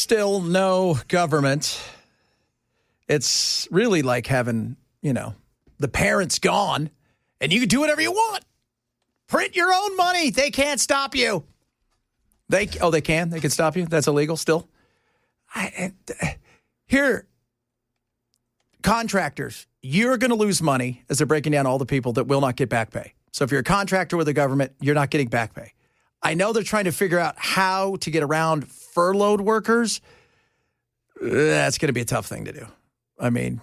still no government. It's really like having, the parents gone, and you can do whatever you want. Print your own money. They can't stop you. They can? They can stop you? That's illegal still? Here, contractors, you're going to lose money as they're breaking down all the people that will not get back pay. So if you're a contractor with the government, you're not getting back pay. I know they're trying to figure out how to get around furloughed workers. That's going to be a tough thing to do. I mean,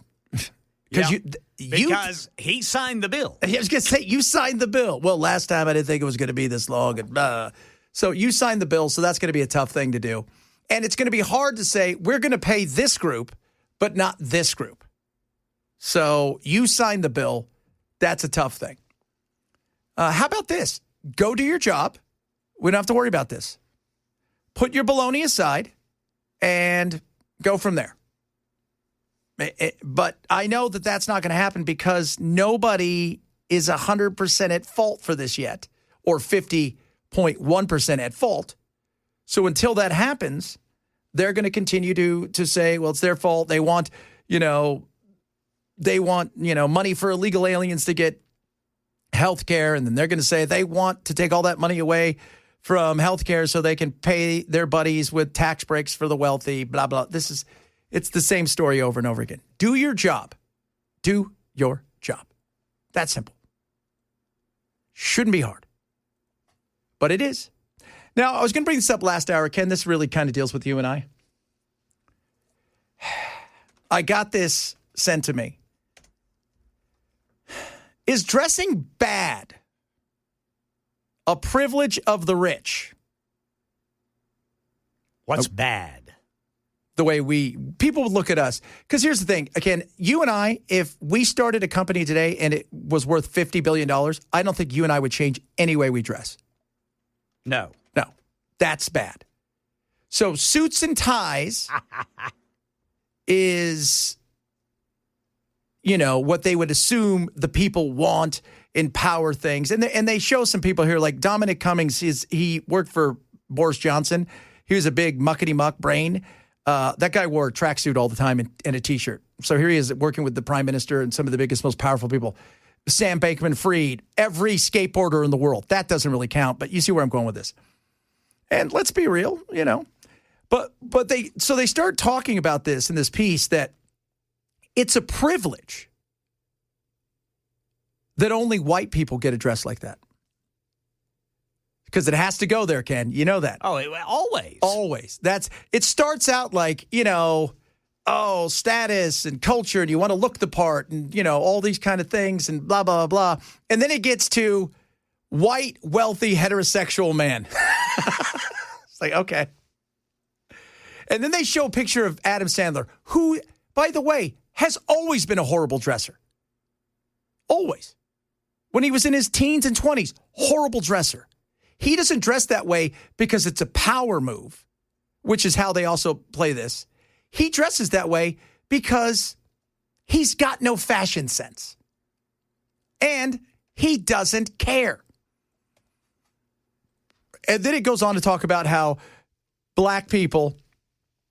because he signed the bill. I was going to say, you signed the bill. Well, last time I didn't think it was going to be this long. And so you signed the bill, so that's going to be a tough thing to do. And it's going to be hard to say, we're going to pay this group, but not this group. So you signed the bill. That's a tough thing. How about this? Go do your job. We don't have to worry about this. Put your baloney aside and go from there. But I know that that's not going to happen because nobody is 100% at fault for this yet, or 50.1% at fault. So until that happens, they're going to continue to say, well, it's their fault. They want, money for illegal aliens to get health care. And then they're going to say they want to take all that money away from health care so they can pay their buddies with tax breaks for the wealthy, blah, blah. It's the same story over and over again. Do your job. Do your job. That's simple. Shouldn't be hard. But it is. Now, I was going to bring this up last hour. Ken, this really kind of deals with you and I. I got this sent to me. Is dressing bad a privilege of the rich? What's bad? The way people would look at us. Because here's the thing. Again, you and I, if we started a company today and it was worth $50 billion, I don't think you and I would change any way we dress. No. That's bad. So suits and ties is, what they would assume the people want in power things. And they show some people here, like Dominic Cummings, he worked for Boris Johnson. He was a big muckety-muck brain. That guy wore a tracksuit all the time and a T-shirt. So here he is working with the prime minister and some of the biggest, most powerful people. Sam Bankman-Fried, every skateboarder in the world. That doesn't really count, but you see where I'm going with this. And let's be real, But they start talking about this in this piece that it's a privilege that only white people get a dress like that. Because it has to go there, Ken. You know that. Oh, always. Always. It starts out like, status and culture, and you want to look the part and, all these kind of things and blah, blah, blah. And then it gets to white, wealthy, heterosexual man. It's like, okay. And then they show a picture of Adam Sandler, who, by the way, has always been a horrible dresser. Always. When he was in his teens and 20s, horrible dresser. He doesn't dress that way because it's a power move, which is how they also play this. He dresses that way because he's got no fashion sense. And he doesn't care. And then it goes on to talk about how black people,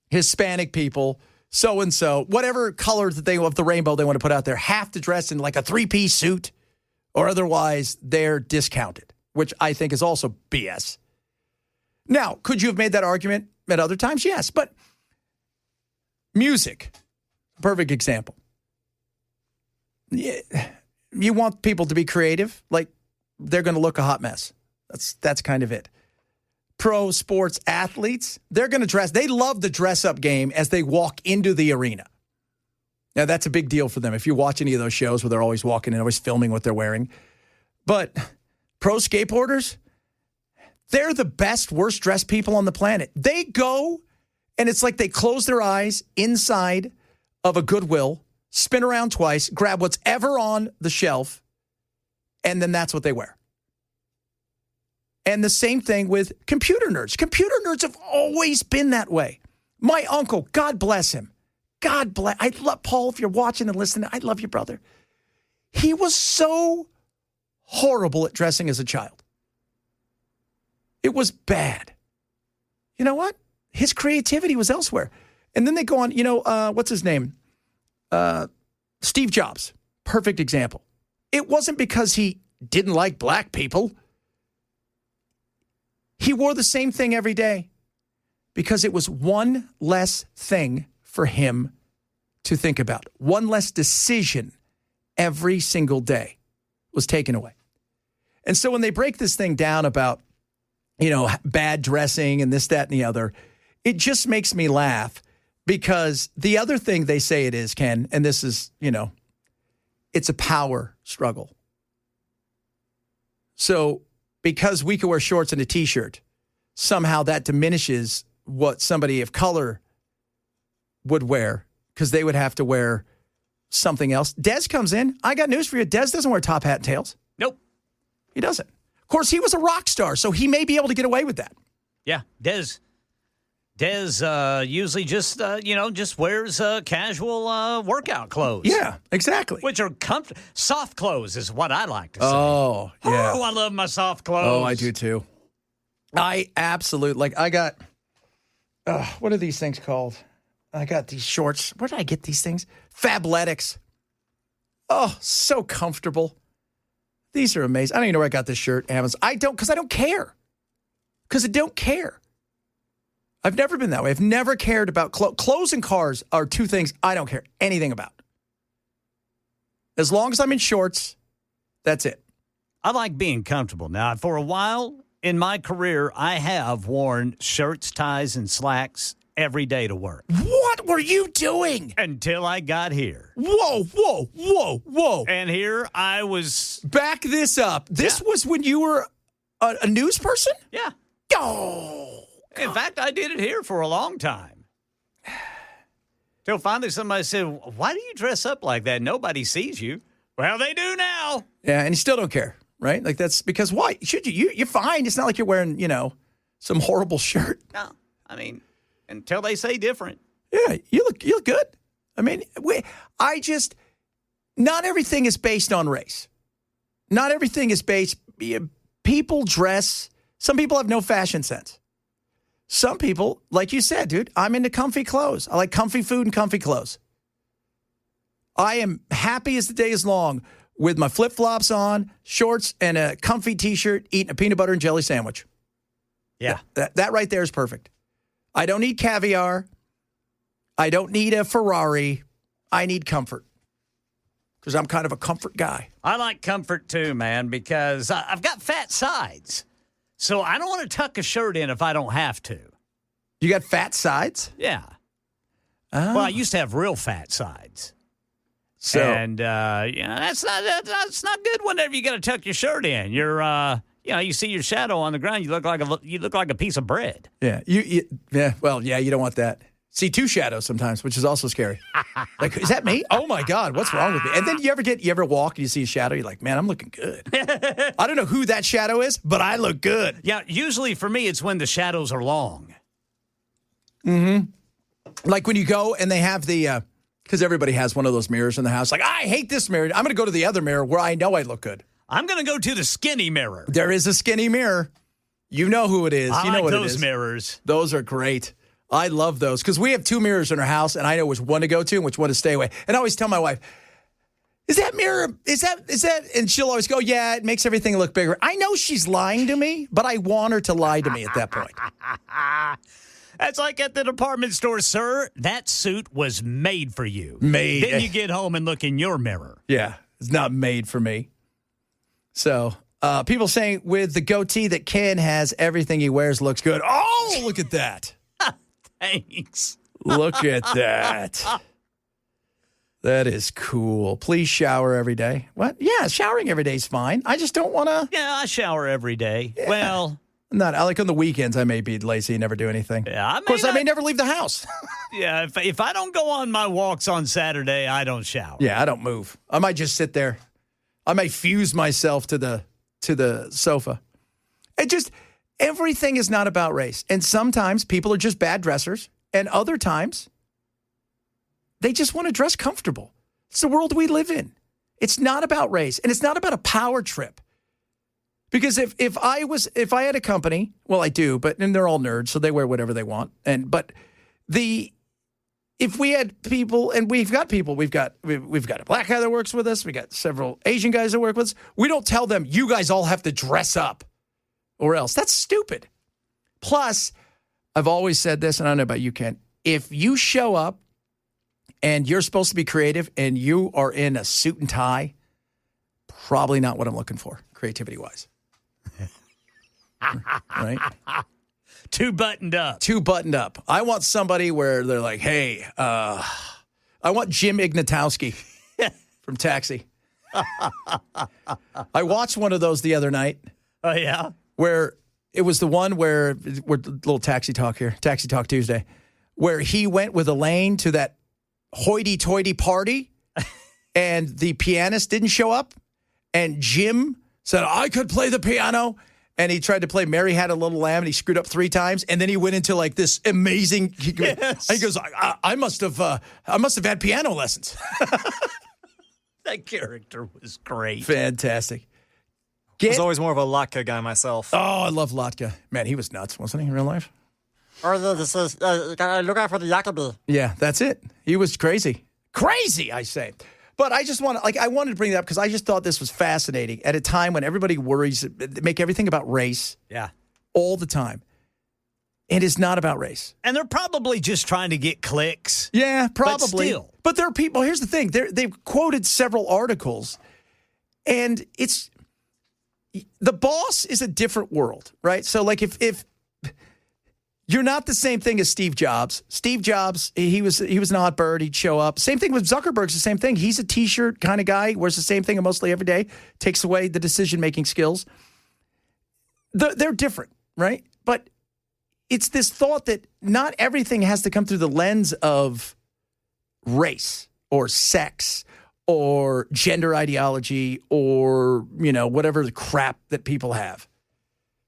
Hispanic people, so-and-so, whatever color that they of the rainbow they want to put out there, have to dress in like a three-piece suit or otherwise they're discounted, which I think is also BS. Now, could you have made that argument at other times? Yes, but music, perfect example. You want people to be creative, like they're going to look a hot mess. That's kind of it. Pro sports athletes, they're going to dress. They love the dress-up game as they walk into the arena. Now, that's a big deal for them. If you watch any of those shows where they're always walking and always filming what they're wearing. But pro skateboarders, they're the best, worst-dressed people on the planet. They go, and it's like they close their eyes inside of a Goodwill, spin around twice, grab what's ever on the shelf, and then that's what they wear. And the same thing with computer nerds. Computer nerds have always been that way. My uncle, God bless him. God bless. I love Paul, if you're watching and listening, I love you, brother. He was so horrible at dressing as a child. It was bad. You know what? His creativity was elsewhere. And then they go on, what's his name? Steve Jobs. Perfect example. It wasn't because he didn't like black people. He wore the same thing every day because it was one less thing for him to think about. One less decision every single day was taken away. And so when they break this thing down about, bad dressing and this, that, and the other, it just makes me laugh because the other thing they say it is, Ken, and this is, it's a power struggle. So because we can wear shorts and a T-shirt, somehow that diminishes what somebody of color would wear because they would have to wear something else. Dez comes in. I got news for you. Dez doesn't wear top hat and tails. Nope. He doesn't. Of course, he was a rock star, so he may be able to get away with that. Yeah, Dez usually just wears casual workout clothes. Yeah, exactly. Which are soft clothes is what I like to say. Oh, yeah. Oh, I love my soft clothes. Oh, I do too. I absolutely, I got, what are these things called? I got these shorts. Where did I get these things? Fabletics. Oh, so comfortable. These are amazing. I don't even know where I got this shirt. Amazon. Because I don't care. Because I don't care. I've never been that way. I've never cared about clothes and cars are two things I don't care anything about. As long as I'm in shorts, that's it. I like being comfortable. Now, for a while in my career, I have worn shirts, ties, and slacks every day to work. What were you doing? Until I got here. Whoa. And here I was. Back this up. This was when you were a news person? Yeah. Oh. In fact, I did it here for a long time. Till finally somebody said, why do you dress up like that? Nobody sees you. Well, they do now. Yeah, and you still don't care, right? Like that's because why? Should you? You're fine. It's not like you're wearing, some horrible shirt. No. I mean, until they say different. Yeah, you look good. I mean, not everything is based on race. Not everything is based, people dress, some people have no fashion sense. Some people, like you said, dude, I'm into comfy clothes. I like comfy food and comfy clothes. I am happy as the day is long with my flip-flops on, shorts, and a comfy T-shirt, eating a peanut butter and jelly sandwich. Yeah. That right there is perfect. I don't need caviar. I don't need a Ferrari. I need comfort because I'm kind of a comfort guy. I like comfort too, man, because I've got fat sides. So I don't want to tuck a shirt in if I don't have to. You got fat sides? Yeah. Oh. Well, I used to have real fat sides. So, and that's not good whenever you got to tuck your shirt in. You're you see your shadow on the ground, you look like a piece of bread. Yeah. You don't want that. See two shadows sometimes, which is also scary. Like, is that me? Oh my God, what's wrong with me? And then you ever walk and you see a shadow, you're like, man, I'm looking good. I don't know who that shadow is, but I look good. Yeah, usually for me, it's when the shadows are long. Mm-hmm. Like when you go and they have the, because everybody has one of those mirrors in the house. Like, I hate this mirror. I'm going to go to the other mirror where I know I look good. I'm going to go to the skinny mirror. There is a skinny mirror. You know who it is. I you know like what those it is. mirrors. Those are great. I love those because we have two mirrors in our house, and I know which one to go to and which one to stay away. And I always tell my wife, "Is that mirror? Is that?" And she'll always go, "Yeah, it makes everything look bigger." I know she's lying to me, but I want her to lie to me at that point. That's like at the department store, sir. That suit was made for you. Made. Then you get home and look in your mirror. Yeah, it's not made for me. So, people saying with the goatee that Ken has, everything he wears looks good. Oh, look at that. Thanks. Look at that. That is cool. Please shower every day. What? Yeah, showering every day is fine. I just don't want to. Yeah, I shower every day. Yeah. Well, I like on the weekends, I may be lazy and never do anything. Yeah, of course, I may never leave the house. Yeah, if I don't go on my walks on Saturday, I don't shower. Yeah, I don't move. I might just sit there. I might fuse myself to the sofa. Everything is not about race. And sometimes people are just bad dressers. And other times, they just want to dress comfortable. It's the world we live in. It's not about race. And it's not about a power trip. Because if I had a company, well, I do, and they're all nerds, so they wear whatever they want. If we had people, and we've got people, we've got a black guy that works with us, we got several Asian guys that work with us. We don't tell them, you guys all have to dress up or else. That's stupid. Plus, I've always said this, and I don't know about you, Ken. If you show up and you're supposed to be creative and you are in a suit and tie, probably not what I'm looking for, creativity-wise. Right? Too buttoned up. Too buttoned up. I want somebody where they're like, hey, I want Jim Ignatowski from Taxi. I watched one of those the other night. Oh, yeah? Where it was the one where, we're little Taxi Talk here, Taxi Talk Tuesday, where he went with Elaine to that hoity-toity party and the pianist didn't show up. And Jim said, I could play the piano. And he tried to play Mary Had a Little Lamb, and he screwed up 3 times. And then he went into like this amazing. He goes, I must have had piano lessons. That character was great. Fantastic. I was always more of a Latka guy myself. Oh, I love Latka. Man, he was nuts, wasn't he, in real life? This is look out for the Yakubi. Yeah, that's it. He was crazy. Crazy, I say. But I just I wanted to bring that up because I just thought this was fascinating at a time when everybody worries, make everything about race. Yeah. All the time. And it's not about race. And they're probably just trying to get clicks. Yeah, probably. But still. But there are people, here's the thing, they've quoted several articles, and it's, the boss is a different world, right? So like if you're not the same thing as Steve Jobs. Steve Jobs, he was an odd bird. He'd show up. Same thing with Zuckerberg's the same thing. He's a T-shirt kind of guy, wears the same thing mostly every day, takes away the decision-making skills. They're different, right? But it's this thought that not everything has to come through the lens of race or sex or gender ideology or, whatever the crap that people have.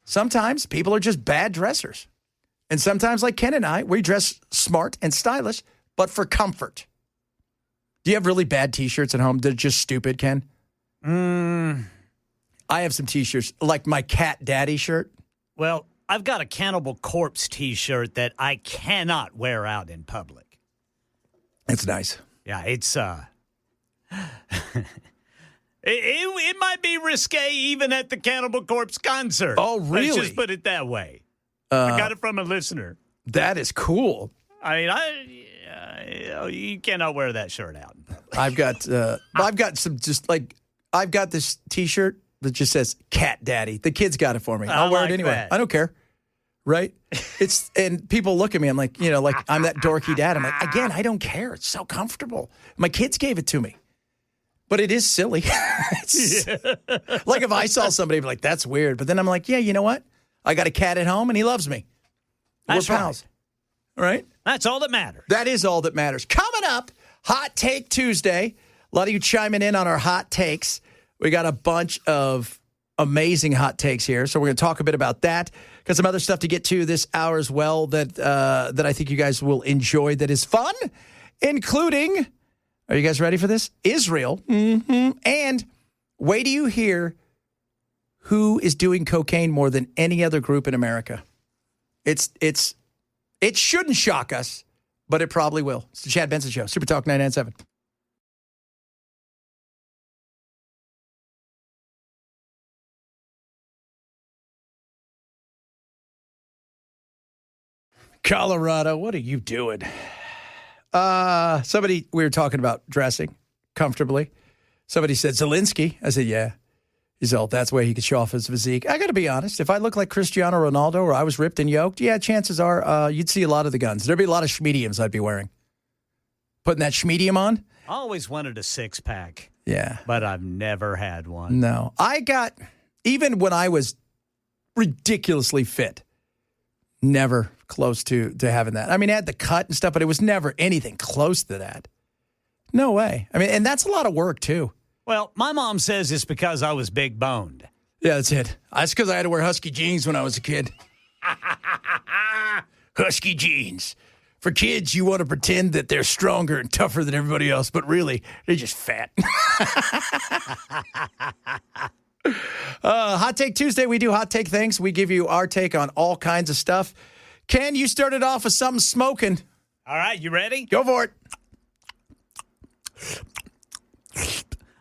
Sometimes people are just bad dressers. And sometimes, like Ken and I, we dress smart and stylish, but for comfort. Do you have really bad T-shirts at home that are just stupid, Ken? I have some T-shirts, like my Cat Daddy shirt. Well, I've got a Cannibal Corpse T-shirt that I cannot wear out in public. It's nice. Yeah, it's it might be risque even at the Cannibal Corpse concert. Oh, really? Let's just put it that way. I got it from a listener. That is cool. I mean, you cannot wear that shirt out. I've got some I've got this T-shirt that just says Cat Daddy. The kids got it for me. I'll wear it anyway. That. I don't care. Right? And people look at me. I'm like, like I'm that dorky dad. I'm like, again, I don't care. It's so comfortable. My kids gave it to me. But it is silly. Like if I saw somebody, I'd be like, that's weird. But then I'm like, yeah, you know what? I got a cat at home, and he loves me. That's We're pals. right. All right? That's all that matters. That is all that matters. Coming up, Hot Take Tuesday. A lot of you chiming in on our hot takes. We got a bunch of amazing hot takes here, so we're going to talk a bit about that. Got some other stuff to get to this hour as well that I think you guys will enjoy that is fun, including, are you guys ready for this? Israel. Mm-hmm. And wait till you hear who is doing cocaine more than any other group in America. It shouldn't shock us, but it probably will. It's the Chad Benson Show, Super Talk 997. Colorado, what are you doing? We were talking about dressing comfortably. Somebody said, Zelensky. I said, yeah. He's all, that's where he could show off his physique. I got to be honest. If I look like Cristiano Ronaldo or I was ripped and yoked, yeah, chances are you'd see a lot of the guns. There'd be a lot of schmediums I'd be wearing. Putting that schmedium on. I always wanted a six-pack. Yeah. But I've never had one. No. Even when I was ridiculously fit, never close to having that. I mean, I had the cut and stuff, but it was never anything close to that. No way. I mean, and that's a lot of work, too. Well, my mom says it's because I was big boned. Yeah, that's it. That's because I had to wear husky jeans when I was a kid. Husky jeans. For kids, you want to pretend that they're stronger and tougher than everybody else, but really, they're just fat. Hot Take Tuesday, we do hot take things. We give you our take on all kinds of stuff. Ken, you started off with something smoking. All right, you ready? Go for it.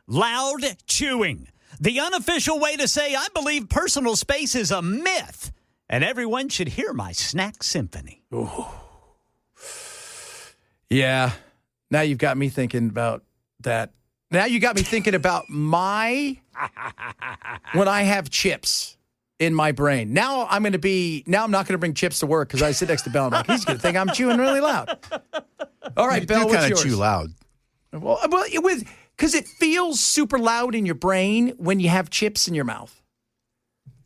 Loud chewing. The unofficial way to say I believe personal space is a myth, and everyone should hear my snack symphony. Ooh. Yeah. Now you've got me thinking about that. Now you got me thinking about when I have chips in my brain. Now I'm not going to bring chips to work because I sit next to Bell and I'm like, he's going to think I'm chewing really loud. All right, Bell, what's yours? You kind of chew loud. Well, because it feels super loud in your brain when you have chips in your mouth.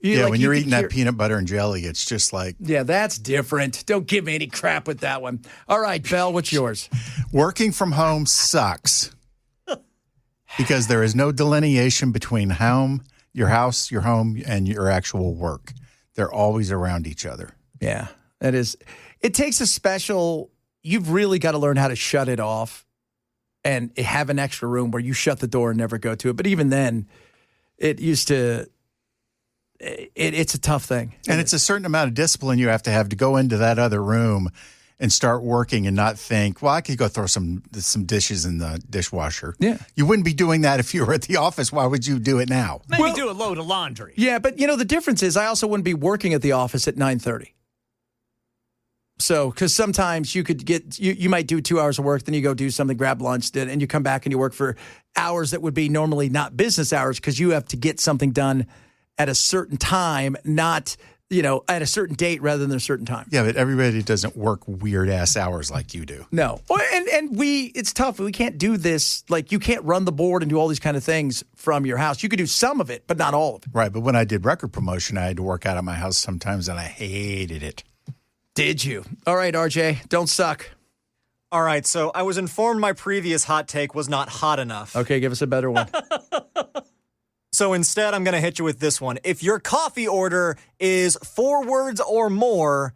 When you're eating that peanut butter and jelly, it's just like... Yeah, that's different. Don't give me any crap with that one. All right, Bell, what's yours? Working from home sucks because there is no delineation between your house, your home, and your actual work. They're always around each other. Yeah, that is... It takes a special... You've really got to learn how to shut it off and have an extra room where you shut the door and never go to it. But even then, it used to... It's a tough thing. And it's a certain amount of discipline you have to go into that other room and start working and not think, well, I could go throw some dishes in the dishwasher. Yeah. You wouldn't be doing that if you were at the office. Why would you do it now? Maybe do a load of laundry. Yeah, but the difference is I also wouldn't be working at the office at 9:30. So, because sometimes you could you might do 2 hours of work, then you go do something, grab lunch, and you come back and you work for hours that would be normally not business hours because you have to get something done at a certain time, not, at a certain date rather than a certain time. Yeah, but everybody doesn't work weird-ass hours like you do. No. And it's tough. We can't do this. Like, you can't run the board and do all these kind of things from your house. You could do some of it, but not all of it. Right, but when I did record promotion, I had to work out of my house sometimes, and I hated it. Did you? All right, RJ, don't suck. All right, so I was informed my previous hot take was not hot enough. Okay, give us a better one. So instead, I'm going to hit you with this one. If your coffee order is 4 words or more,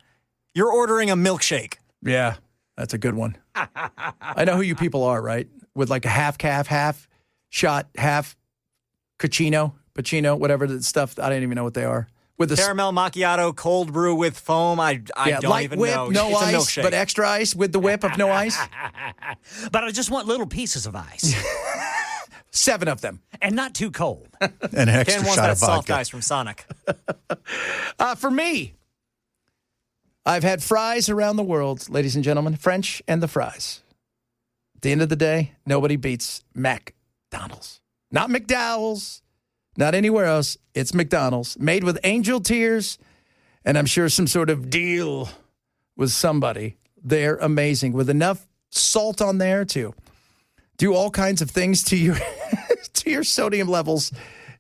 you're ordering a milkshake. Yeah, that's a good one. I know who you people are, right? With like a half calf, half shot, half pacino, whatever the stuff. I don't even know what they are. With the caramel macchiato, cold brew with foam. I don't light even whip, know. No it's ice, a milkshake. but extra ice with the whip of no ice. But I just want little pieces of ice. 7 of them. And not too cold. An extra Ken wants shot that of soft vodka. ice from Sonic. For me, I've had fries around the world, ladies and gentlemen, French and the fries. At the end of the day, nobody beats McDonald's. Not McDowell's, not anywhere else. It's McDonald's, made with angel tears, and I'm sure some sort of deal with somebody. They're amazing, with enough salt on there to do all kinds of things to your to your sodium levels.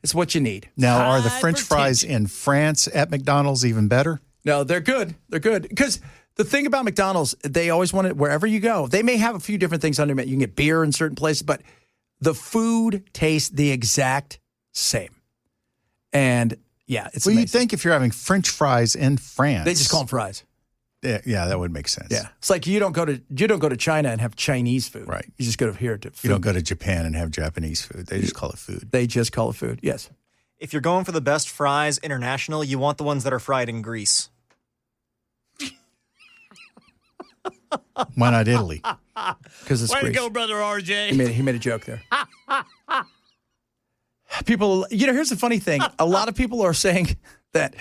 It's what you need. Now, are the French fries in France at McDonald's even better? No, they're good. They're good. Because the thing about McDonald's, they always want it wherever you go. They may have a few different things under it. You can get beer in certain places, but the food tastes the exact same. And, yeah, it's amazing. You'd think if you're having French fries in France. They just call them fries. Yeah, that would make sense. Yeah. It's like you don't go to China and have Chinese food. Right. You just go to here to food. You don't go to Japan and have Japanese food. They just call it food. They just call it food, yes. If you're going for the best fries international, you want the ones that are fried in grease. Why not Italy? Because it's Way grease. to go, brother RJ. He made a joke there. People, here's the funny thing. A lot of people are saying that,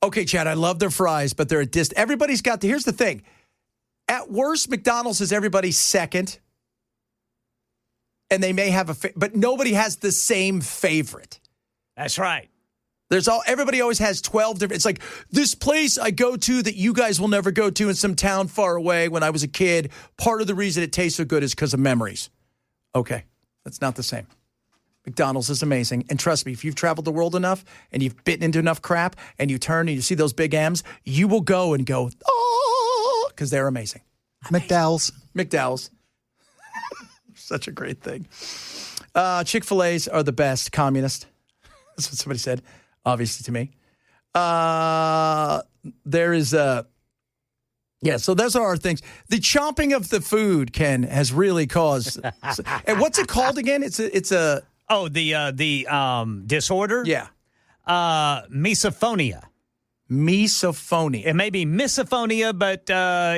okay, Chad, I love their fries, but they're a everybody's got here's the thing. At worst, McDonald's is everybody's second. And they may have but nobody has the same favorite. That's right. Everybody always has 12 different. It's like this place I go to that you guys will never go to in some town far away when I was a kid. Part of the reason it tastes so good is because of memories. Okay, that's not the same. McDonald's is amazing. And trust me, if you've traveled the world enough and you've bitten into enough crap and you turn and you see those big M's, you will go and go, oh, because they're amazing. McDowell's. Such a great thing. Chick-fil-A's are the best. Communist. That's what somebody said, obviously to me. There is so those are our things. The chomping of the food, Ken, has really caused. And what's it called again? It's a Oh, the disorder? Yeah. Misophonia. Misophonia. It may be misophonia, but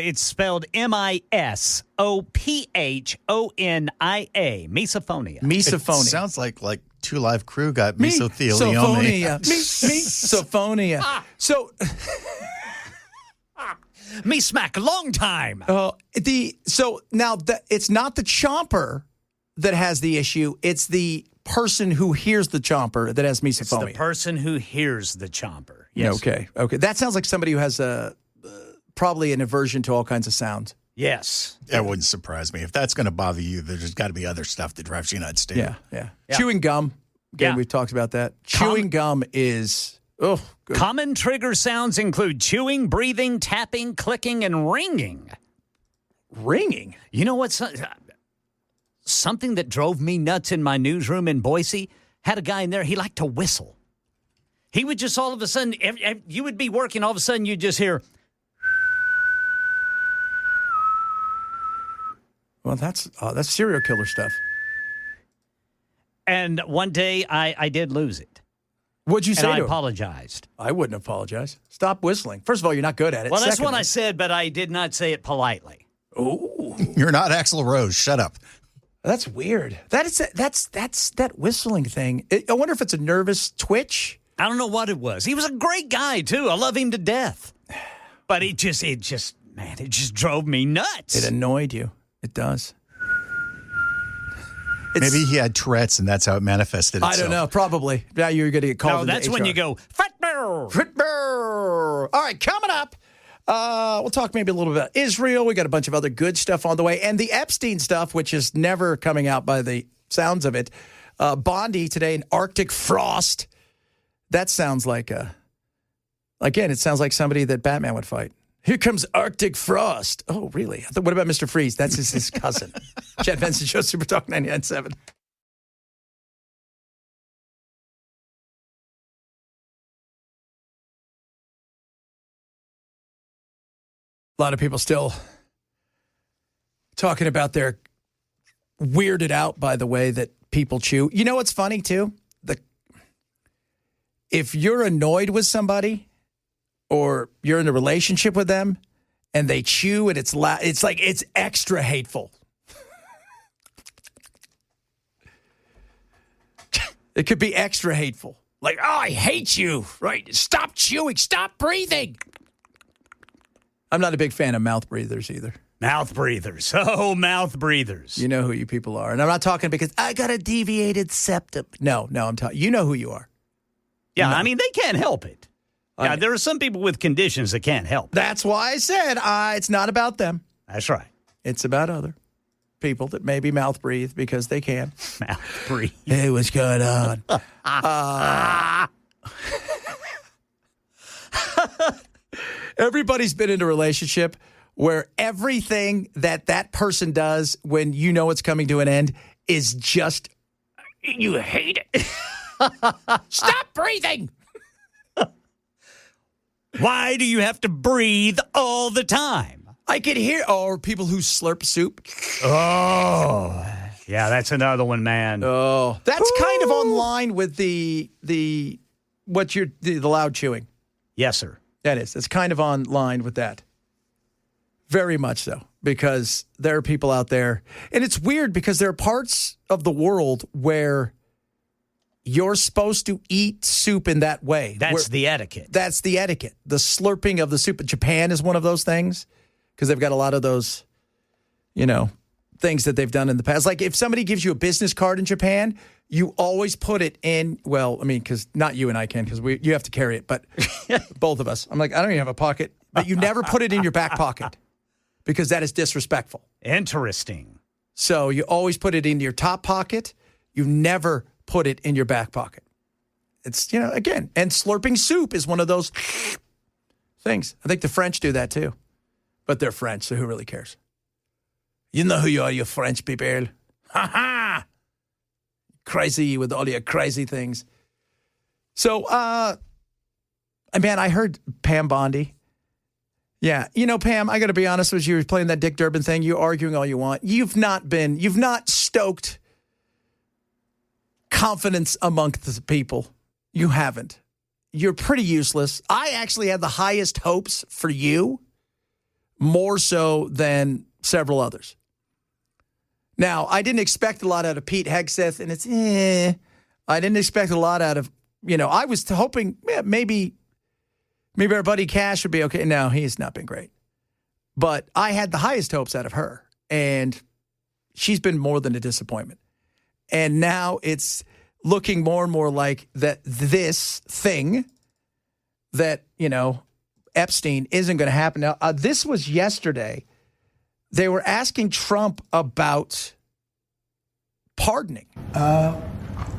it's spelled Misophonia. Misophonia. Misophonia. Sounds like Two Live Crew got mesothelioma. Misophonia. So, Me smack a long time. It's not the chomper that has the issue. It's the person who hears the chomper that has misophonia. It's the person who hears the chomper. Yes. Okay. That sounds like somebody who has probably an aversion to all kinds of sounds. Yes. That wouldn't surprise me. If that's going to bother you, there's got to be other stuff that drives you nuts, too. Yeah. Chewing gum. Again, we've talked about that. Chewing gum is, good. Common trigger sounds include chewing, breathing, tapping, clicking, and ringing. Ringing? You know what's something that drove me nuts in my newsroom in Boise? Had a guy in there, he liked to whistle. He would just all of a sudden, you would be working, all of a sudden you'd just hear. Well, that's serial killer stuff. And one day I did lose it. What'd you say and I to him? apologized. I wouldn't apologize. Stop whistling. First of all, you're not good at it. Well, that's Secondly, what I said, but I did not say it politely. Oh, You're not Axl Rose. Shut up. that's weird. That's that whistling thing. I wonder if it's a nervous twitch. I don't know what it was. He was a great guy, too. I love him to death. But it just drove me nuts. It annoyed you. It does. Maybe he had Tourette's and that's how it manifested itself. I don't know. Probably. Now you're going to get called. No, that's when you go, fat bear. All right, coming up, we'll talk maybe a little bit about Israel. We got a bunch of other good stuff on the way. And the Epstein stuff, which is never coming out by the sounds of it. Bondi today in Arctic frost. That sounds like, again, it sounds like somebody that Batman would fight. Here comes Arctic frost. Oh, really? What about Mr. Freeze? That's his cousin. Chad Benson Show, Super Talk 99.7. A lot of people still talking about their weirded out by the way that people chew. You know what's funny, too? If you're annoyed with somebody or you're in a relationship with them and they chew and it's loud, it's like it's extra hateful. It could be extra hateful. Like, oh, I hate you, right? Stop chewing. Stop breathing. I'm not a big fan of mouth breathers either. Mouth breathers. Oh, mouth breathers. You know who you people are. And I'm not talking because I got a deviated septum. No, I'm talking. You know who you are. Yeah, I mean, they can't help it. Yeah, there are some people with conditions that can't help. That's why I said it's not about them. That's right. It's about other people that maybe mouth breathe because they can. Mouth breathe. Hey, what's going on? Everybody's been in a relationship where everything that person does when you know it's coming to an end is just, you hate it. Stop breathing. Why do you have to breathe all the time? I can hear, or people who slurp soup. Oh, yeah, that's another one, man. Oh, that's kind of on line with the loud chewing. Yes, sir. That is. It's kind of on line with that. Very much so, because there are people out there, and it's weird because there are parts of the world where you're supposed to eat soup in that way. That's the etiquette. That's the etiquette. The slurping of the soup. Japan is one of those things because they've got a lot of those, things that they've done in the past. Like if somebody gives you a business card in Japan, you always put it in, because not you and I can because you have to carry it, but both of us. I'm like, I don't even have a pocket. But you never put it in your back pocket because that is disrespectful. Interesting. So you always put it in your top pocket. You never put it in your back pocket. It's, again, and slurping soup is one of those things. I think the French do that too. But they're French, so who really cares? You know who you are, you French people. Ha-ha! Crazy with all your crazy things. So, man, I heard Pam Bondi. Yeah, Pam, I got to be honest with you. You're playing that Dick Durbin thing. You're arguing all you want. You've not stoked confidence among the people. You haven't. You're pretty useless. I actually had the highest hopes for you, more so than several others. Now, I didn't expect a lot out of Pete Hegseth, and it's I didn't expect a lot out of, I was hoping maybe our buddy Cash would be okay. No, he's not been great. But I had the highest hopes out of her, and she's been more than a disappointment. And now it's looking more and more like that this thing that, Epstein isn't going to happen. Now, this was yesterday. They were asking Trump about pardoning. I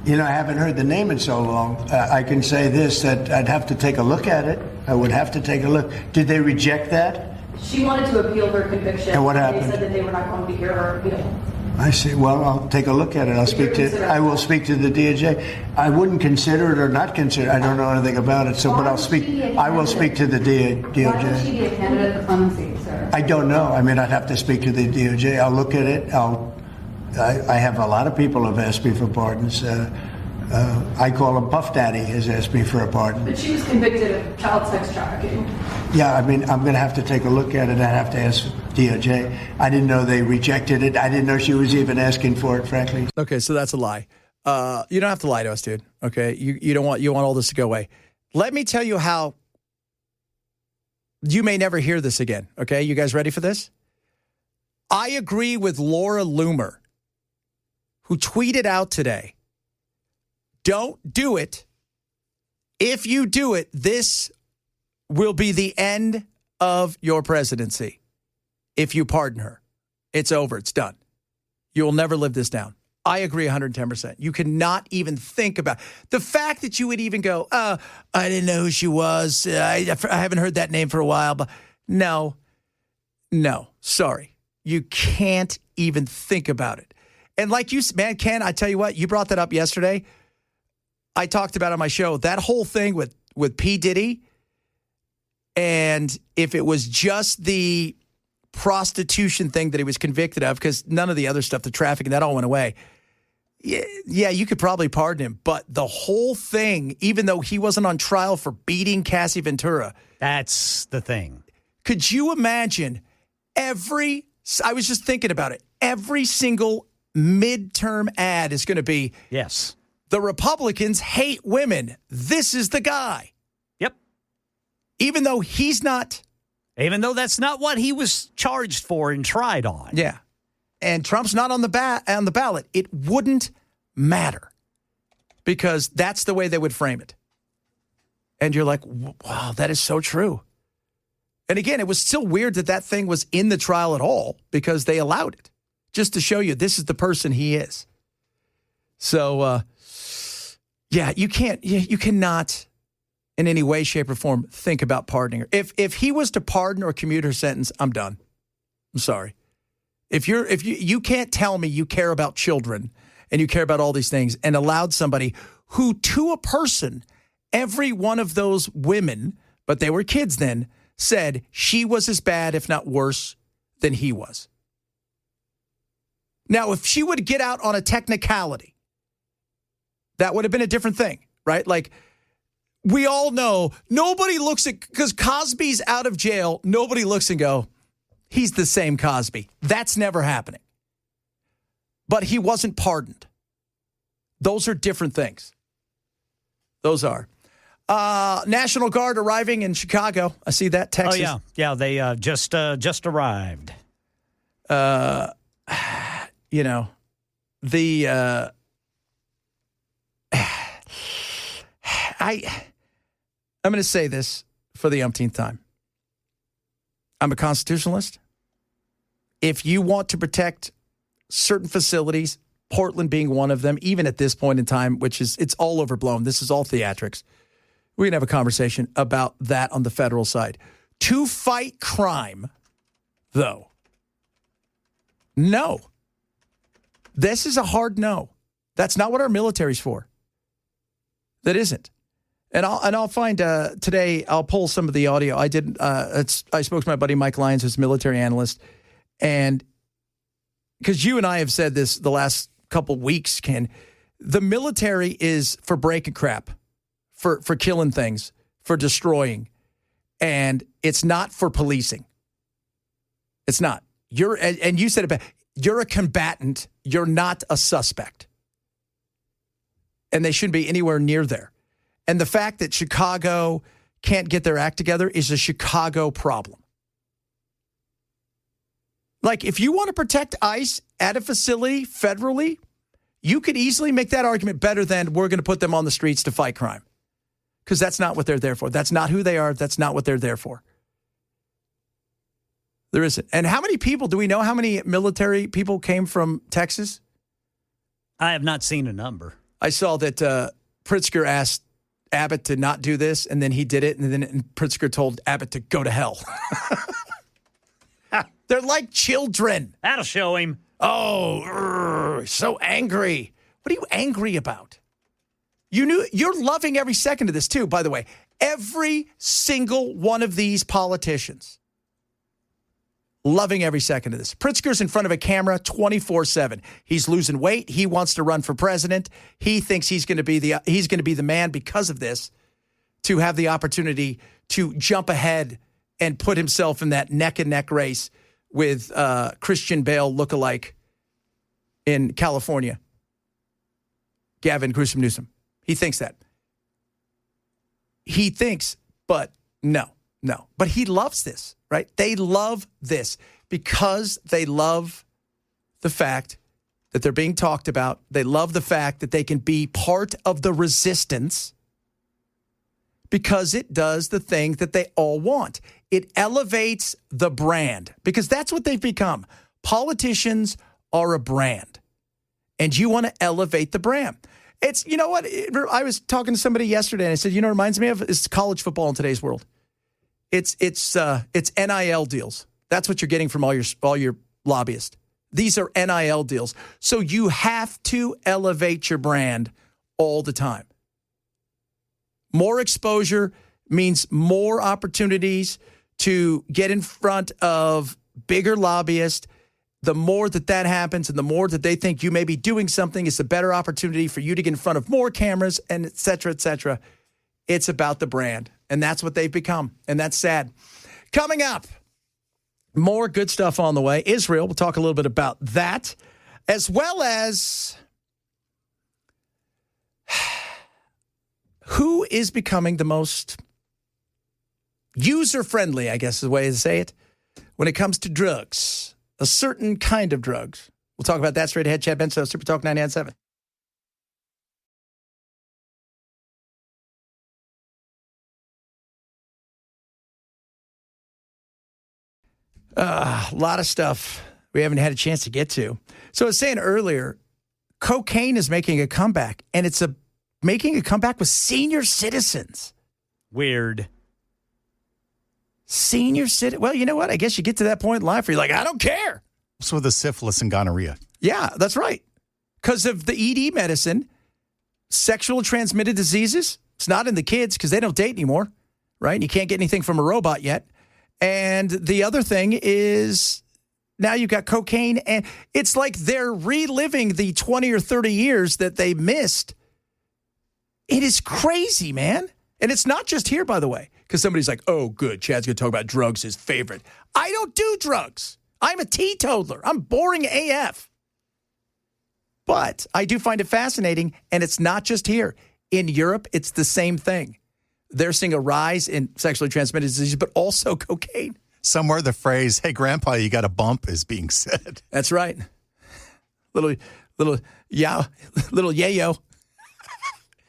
haven't heard the name in so long. I can say this, that I'd have to take a look at it. I would have to take a look. Did they reject that? She wanted to appeal her conviction. And what happened? They said that they were not going to hear her appeal. I see. Well, I'll take a look at it. I will speak to the DOJ. I wouldn't consider it or not consider it. I don't know anything about it. So, but I will speak to the DOJ. Why would she be a candidate for clemency, sir? I don't know. I mean, I'd have to speak to the DOJ. I'll look at it. I have a lot of people have asked me for pardons. I call him Puff Daddy has asked me for a pardon. But she was convicted of child sex trafficking. Yeah, I mean, I'm going to have to take a look at it. I have to ask DOJ. I didn't know they rejected it. I didn't know she was even asking for it, frankly. Okay, so that's a lie. You don't have to lie to us, dude. Okay, you want all this to go away. Let me tell you how you may never hear this again. Okay, you guys ready for this? I agree with Laura Loomer, who tweeted out today, don't do it. If you do it, this will be the end of your presidency. If you pardon her, it's over. It's done. You will never live this down. I agree 110%. You cannot even think about the fact that you would even go, I didn't know who she was. I haven't heard that name for a while. But no, sorry. You can't even think about it. And like you, man, Ken, I tell you what, you brought that up yesterday. I talked about on my show, that whole thing with P. Diddy. And if it was just the prostitution thing that he was convicted of, because none of the other stuff, the trafficking, that all went away. Yeah, you could probably pardon him. But the whole thing, even though he wasn't on trial for beating Cassie Ventura. That's the thing. Could you imagine I was just thinking about it. Every single midterm ad is going to be, yes, the Republicans hate women. This is the guy. Yep. Even though he's not. Even though that's not what he was charged for and tried on. Yeah. And Trump's not on the ballot. It wouldn't matter because that's the way they would frame it. And you're like, wow, that is so true. And again, it was still weird that thing was in the trial at all because they allowed it just to show you this is the person he is. So, yeah, you cannot in any way, shape, or form think about pardoning her. If he was to pardon or commute her sentence, I'm done. I'm sorry. If you can't tell me you care about children and you care about all these things and allowed somebody who, to a person, every one of those women, but they were kids then, said she was as bad, if not worse, than he was. Now, if she would get out on a technicality, that would have been a different thing, right? Like, we all know nobody looks at, because Cosby's out of jail, nobody looks and go, he's the same Cosby. That's never happening. But he wasn't pardoned. Those are different things. Those are. National Guard arriving in Chicago. I see that, Texas. Oh, yeah. Yeah, they just arrived. I'm going to say this for the umpteenth time. I'm a constitutionalist. If you want to protect certain facilities, Portland being one of them, even at this point in time, it's all overblown. This is all theatrics. We can have a conversation about that on the federal side. To fight crime, though, no. This is a hard no. That's not what our military's for. That isn't. And I'll find today. I'll pull some of the audio. I spoke to my buddy Mike Lyons, who's a military analyst, and because you and I have said this the last couple weeks, Ken, The military is for breaking crap, for killing things, for destroying, and it's not for policing. It's not. And you said it best. You're a combatant. You're not a suspect. And they shouldn't be anywhere near there. And the fact that Chicago can't get their act together is a Chicago problem. Like, if you want to protect ICE at a facility federally, you could easily make that argument better than we're going to put them on the streets to fight crime. Because that's not what they're there for. That's not who they are. That's not what they're there for. There isn't. And how many people, do we know how many military people came from Texas? I have not seen a number. I saw that Pritzker asked Abbott to not do this, and then he did it, and then Pritzker told Abbott to go to hell. They're like children. That'll show him. Oh, so angry. What are you angry about? You're loving every second of this, too, by the way. Every single one of these politicians. Loving every second of this. Pritzker's in front of a camera 24/7. He's losing weight. He wants to run for president. He thinks he's going to be the man because of this, to have the opportunity to jump ahead and put himself in that neck-and-neck race with Christian Bale lookalike in California, Gavin Newsom. He thinks that. He thinks, but no. But he loves this, right? They love this because they love the fact that they're being talked about. They love the fact that they can be part of the resistance because it does the thing that they all want. It elevates the brand because that's what they've become. Politicians are a brand, and you want to elevate the brand. It's, you know what? I was talking to somebody yesterday, and I said, it reminds me of it's college football in today's world. It's NIL deals. That's what you're getting from all your lobbyists. These are NIL deals. So you have to elevate your brand all the time. More exposure means more opportunities to get in front of bigger lobbyists. The more that happens and the more that they think you may be doing something, it's a better opportunity for you to get in front of more cameras and et cetera, et cetera. It's about the brand, and that's what they've become, and that's sad. Coming up, more good stuff on the way. Israel, we'll talk a little bit about that, as well as who is becoming the most user-friendly, I guess is the way to say it, when it comes to drugs, a certain kind of drugs. We'll talk about that straight ahead. Chad Benson, Super Talk 99.7. A lot of stuff we haven't had a chance to get to. So I was saying earlier, cocaine is making a comeback, and it's making a comeback with senior citizens. Weird. Senior citizen. Well, you know what? I guess you get to that point in life where you're like, I don't care. So with the syphilis and gonorrhea. Yeah, that's right. Because of the ED medicine, sexual transmitted diseases, it's not in the kids because they don't date anymore, right? And you can't get anything from a robot yet. And the other thing is now you've got cocaine, and it's like they're reliving the 20 or 30 years that they missed. It is crazy, man. And it's not just here, by the way, because somebody's like, oh, good, Chad's going to talk about drugs, his favorite. I don't do drugs. I'm a teetotaler. I'm boring AF. But I do find it fascinating, and it's not just here. In Europe, it's the same thing. They're seeing a rise in sexually transmitted diseases, but also cocaine. Somewhere the phrase, hey, Grandpa, you got a bump is being said. That's right. Little yayo.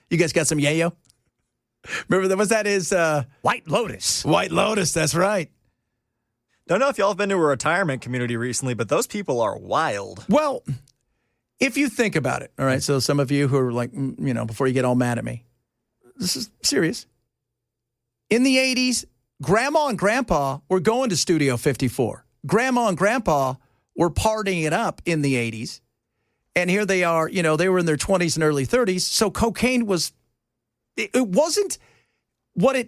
You guys got some yayo? Remember that? That is White Lotus. White Lotus, that's right. Don't know if y'all have been to a retirement community recently, but those people are wild. Well, if you think about it, all right, so some of you who are like, before you get all mad at me, this is serious. In the 80s, Grandma and Grandpa were going to Studio 54. Grandma and Grandpa were partying it up in the 80s. And here they are, they were in their 20s and early 30s. So cocaine it wasn't what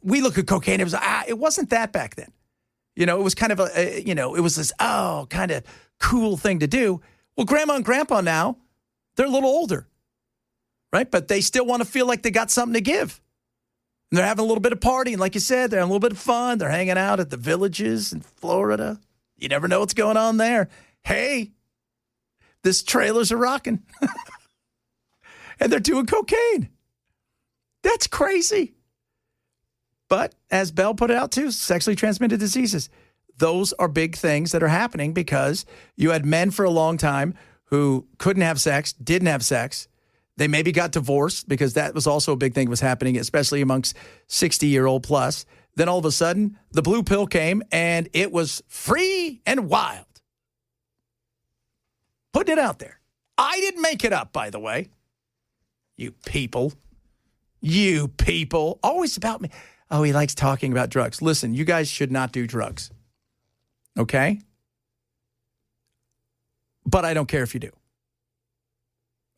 we look at cocaine, it wasn't that back then. It was kind of it was this, kind of cool thing to do. Well, Grandma and Grandpa now, They're a little older, right? But they still want to feel like they got something to give. And they're having a little bit of partying. Like you said, they're having a little bit of fun. They're hanging out at the villages in Florida. You never know what's going on there. Hey, this trailers are rocking. And they're doing cocaine. That's crazy. But as Bell put it out too, sexually transmitted diseases. Those are big things that are happening because you had men for a long time who couldn't have sex, didn't have sex. They maybe got divorced because that was also a big thing was happening, especially amongst 60-year-old plus. Then all of a sudden, the blue pill came and it was free and wild. Putting it out there. I didn't make it up, by the way. You people. You people. Always about me. Oh, he likes talking about drugs. Listen, you guys should not do drugs. Okay? But I don't care if you do.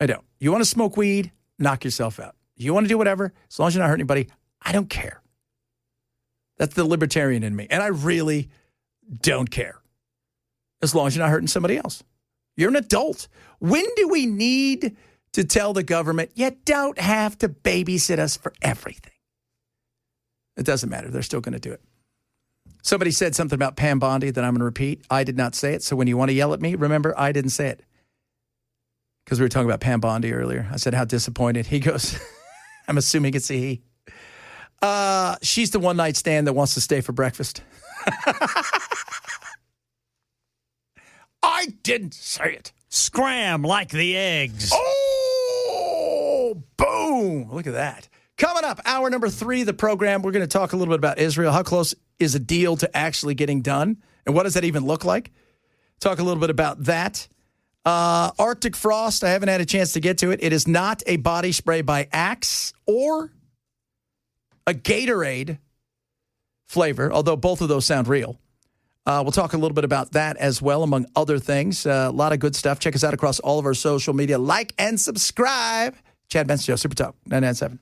I don't. You want to smoke weed? Knock yourself out. You want to do whatever? As long as you're not hurting anybody, I don't care. That's the libertarian in me. And I really don't care. As long as you're not hurting somebody else. You're an adult. When do we need to tell the government, you don't have to babysit us for everything? It doesn't matter. They're still going to do it. Somebody said something about Pam Bondi that I'm going to repeat. I did not say it. So when you want to yell at me, remember, I didn't say it. Because we were talking about Pam Bondi earlier. I said, how disappointed. He goes, I'm assuming it's a he. She's the one-night stand that wants to stay for breakfast. I didn't say it. Scram like the eggs. Oh, boom. Look at that. Coming up, hour number 3 of the program, we're going to talk a little bit about Israel. How close is a deal to actually getting done? And what does that even look like? Talk a little bit about that. Arctic Frost, I haven't had a chance to get to it. It is not a body spray by Axe or a Gatorade flavor, although both of those sound real. We'll talk a little bit about that as well, among other things. A lot of good stuff. Check us out across all of our social media. Like and subscribe. Chad Benson Show, Super Talk 997.